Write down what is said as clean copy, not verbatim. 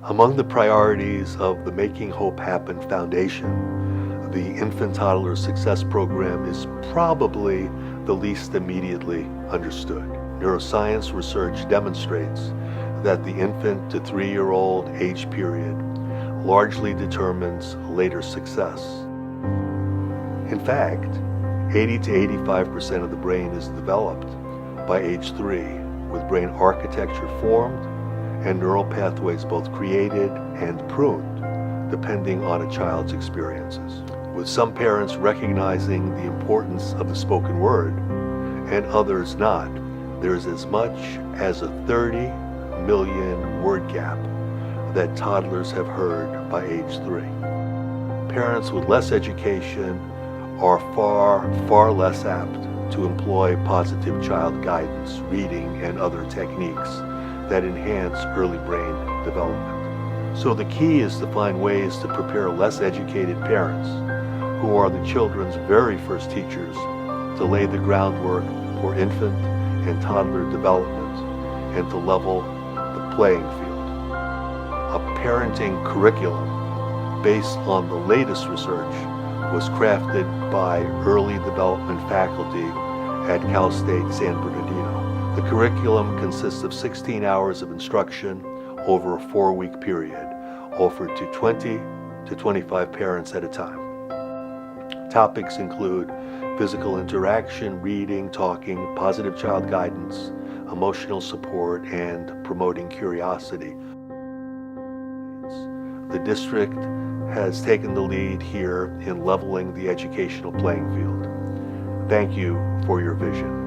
Among the priorities of the Making Hope Happen Foundation, the Infant-Toddler Success Program is probably the least immediately understood. Neuroscience research demonstrates that the infant to 3-year-old age period largely determines later success. In fact, 80 to 85% of the brain is developed by age 3, with brain architecture formed and neural pathways both created and pruned, depending on a child's experiences. With some parents recognizing the importance of the spoken word and others not, there is as much as a 30 million word gap that toddlers have heard by age 3. Parents with less education are far less apt to employ positive child guidance, reading, and other techniques that enhance early brain development. So the key is to find ways to prepare less educated parents, who are the children's very first teachers, to lay the groundwork for infant and toddler development and to level the playing field. A parenting curriculum based on the latest research was crafted by early development faculty at Cal State San Bernardino. The curriculum consists of 16 hours of instruction over a 4-week period, offered to 20 to 25 parents at a time. Topics include physical interaction, reading, talking, positive child guidance, emotional support, and promoting curiosity. The district has taken the lead here in leveling the educational playing field. Thank you for your vision.